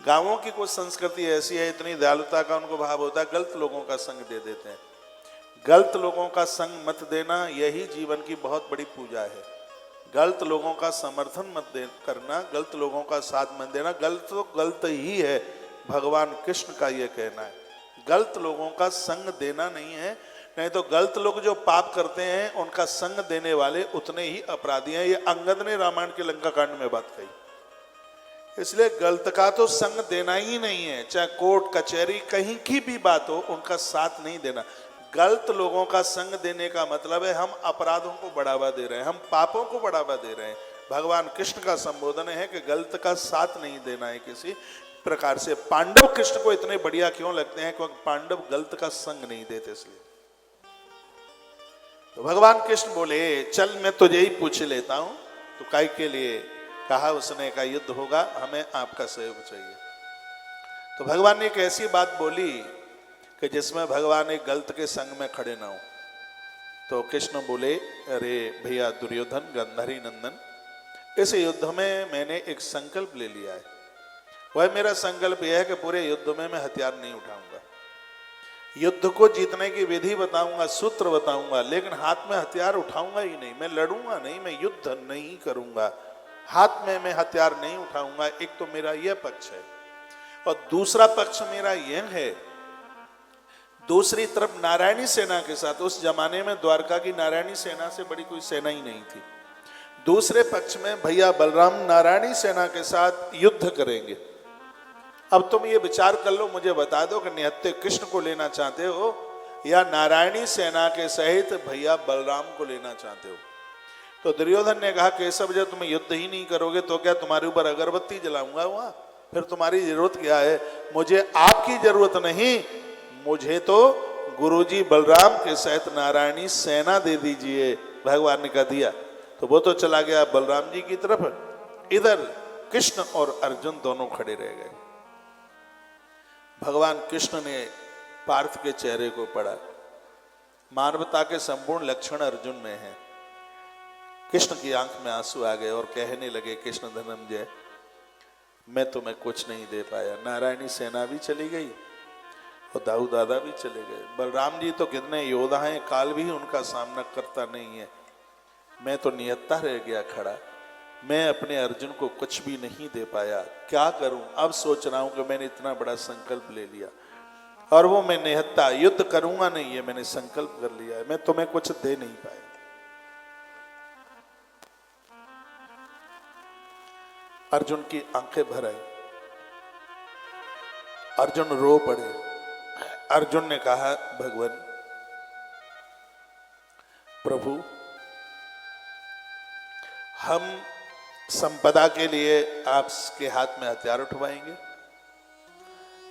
गांवों की कुछ संस्कृति ऐसी है, इतनी दयालुता का उनको भाव होता है, गलत लोगों का संग दे देते हैं। गलत लोगों का संग मत देना, यही जीवन की बहुत बड़ी पूजा है। गलत लोगों का समर्थन मत करना, गलत लोगों का साथ मत देना। गलत तो गलत ही है, भगवान कृष्ण का ये कहना है। गलत लोगों का संग देना नहीं है, नहीं तो गलत लोग जो पाप करते हैं उनका संग देने वाले उतने ही अपराधी हैं। ये अंगद ने रामायण के लंका कांड में बात कही। इसलिए गलत का तो संग देना ही नहीं है, चाहे कोर्ट कचहरी कहीं की भी बात हो, उनका साथ नहीं देना। गलत लोगों का संग देने का मतलब है हम अपराधों को बढ़ावा दे रहे हैं, हम पापों को बढ़ावा दे रहे हैं। भगवान कृष्ण का संबोधन है कि गलत का साथ नहीं देना है किसी प्रकार से। पांडव कृष्ण को इतने बढ़िया क्यों लगते हैं? क्योंकि पांडव गलत का संग नहीं देते, इसलिए। तो भगवान कृष्ण बोले चल मैं तुझे ही पूछ लेता हूं, तो काय के लिए कहा उसने का युद्ध होगा, हमें आपका सहयोग चाहिए। तो भगवान ने एक ऐसी बात बोली कि जिसमें भगवान एक गलत के संग में खड़े ना हो। तो कृष्ण बोले अरे भैया दुर्योधन गांधारी नंदन, इस युद्ध में मैंने एक संकल्प ले लिया है। वह मेरा संकल्प यह है कि पूरे युद्ध में मैं हथियार नहीं उठाऊंगा। युद्ध को जीतने की विधि बताऊंगा, सूत्र बताऊंगा, लेकिन हाथ में हथियार उठाऊंगा ही नहीं। मैं लड़ूंगा नहीं, मैं युद्ध नहीं करूंगा, हाथ में मैं हथियार नहीं उठाऊंगा। एक तो मेरा यह पक्ष है, और दूसरा पक्ष मेरा यह है, दूसरी तरफ नारायणी सेना के साथ, उस जमाने में द्वारका की नारायणी सेना से बड़ी कोई सेना ही नहीं थी। दूसरे पक्ष में भैया बलराम नारायणी सेना के साथ युद्ध करेंगे। अब तुम ये विचार कर लो, मुझे बता दो कि निहत्थे कृष्ण को लेना चाहते हो या नारायणी सेना के सहित भैया बलराम को लेना चाहते हो? तो दुर्योधन ने कहा केशव जब तुम युद्ध ही नहीं करोगे तो क्या तुम्हारे ऊपर अगरबत्ती जलाऊंगा वहां? फिर तुम्हारी जरूरत क्या है? मुझे आपकी जरूरत नहीं, मुझे तो गुरुजी बलराम के सहित नारायणी सेना दे दीजिए। भगवान ने कहा दिया। तो वो तो चला गया बलराम जी की तरफ, इधर कृष्ण और अर्जुन दोनों खड़े रह गए। भगवान कृष्ण ने पार्थ के चेहरे को पढ़ा, मानवता के संपूर्ण लक्षण अर्जुन में है। कृष्ण की आंख में आंसू आ गए और कहने लगे कृष्ण धनंजय मैं तुम्हें कुछ नहीं दे पाया। नारायणी सेना भी चली गई और दाऊ दादा भी चले गए। बलराम जी तो कितने योद्धा हैं, काल भी उनका सामना करता नहीं है। मैं तो निहत्था रह गया खड़ा, मैं अपने अर्जुन को कुछ भी नहीं दे पाया। क्या करूं? अब सोच रहा हूं कि मैंने इतना बड़ा संकल्प ले लिया और वो मैं निहत्था, युद्ध करूंगा नहीं, ये मैंने संकल्प कर लिया है, मैं तुम्हें कुछ दे नहीं पाया। अर्जुन की आंखें भर आई, अर्जुन रो पड़े। अर्जुन ने कहा भगवान प्रभु हम संपदा के लिए आपके हाथ में हथियार उठवाएंगे?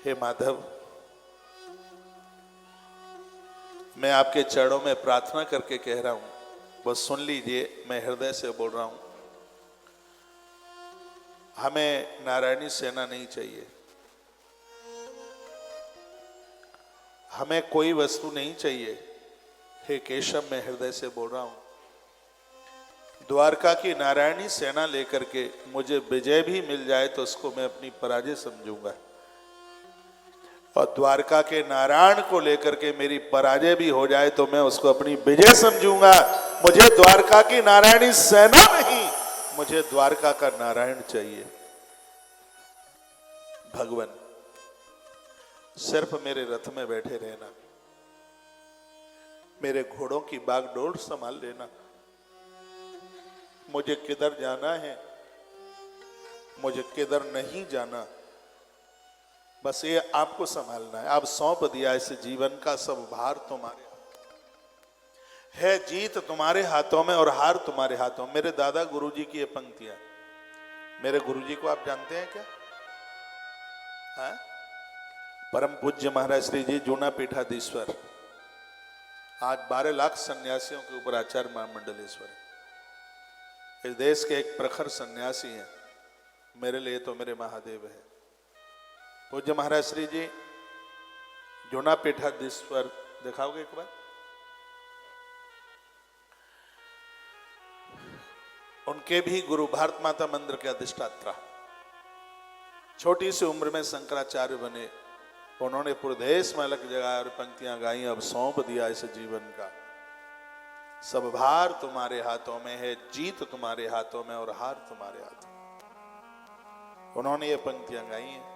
हे माधव मैं आपके चरणों में प्रार्थना करके कह रहा हूं, बस सुन लीजिए, मैं हृदय से बोल रहा हूं। हमें नारायणी सेना नहीं चाहिए, हमें कोई वस्तु नहीं चाहिए। हे केशव मैं हृदय से बोल रहा हूं, द्वारका की नारायणी सेना लेकर के मुझे विजय भी मिल जाए तो उसको मैं अपनी पराजय समझूंगा, और द्वारका के नारायण को लेकर के मेरी पराजय भी हो जाए तो मैं उसको अपनी विजय समझूंगा। मुझे द्वारका की नारायणी सेना नहीं, मुझे द्वारका का नारायण चाहिए। भगवान सिर्फ मेरे रथ में बैठे रहना, मेरे घोड़ों की बागडोर संभाल लेना, मुझे किधर जाना है, मुझे किधर नहीं जाना, बस ये आपको संभालना है। आप सौंप दिया इस जीवन का सब भार तुम्हारे है, जीत तुम्हारे हाथों में और हार तुम्हारे हाथों में। मेरे दादा गुरुजी की ये पंक्तियां, मेरे गुरुजी को आप जानते हैं क्या? हाँ? परम पूज्य महाराज श्री जी जूना पीठाधीश्वर, आज 12 लाख सन्यासियों के ऊपर आचार्य महामंडलेश्वर है। इस देश के एक प्रखर सन्यासी हैं, मेरे लिए तो मेरे महादेव है। पूज्य महाराज श्री जी जूना पीठाधीश्वर दिखाओगे एक बार? उनके भी गुरु भारत माता मंदिर के अधिष्ठाता छोटी सी उम्र में शंकराचार्य बने, उन्होंने पूरे देश में अलग जगह और पंक्तियां गाई, अब सौंप दिया इस जीवन का, सब भार तुम्हारे हाथों में है, जीत तुम्हारे हाथों में और हार तुम्हारे हाथों में। उन्होंने ये पंक्तियां गाई हैं।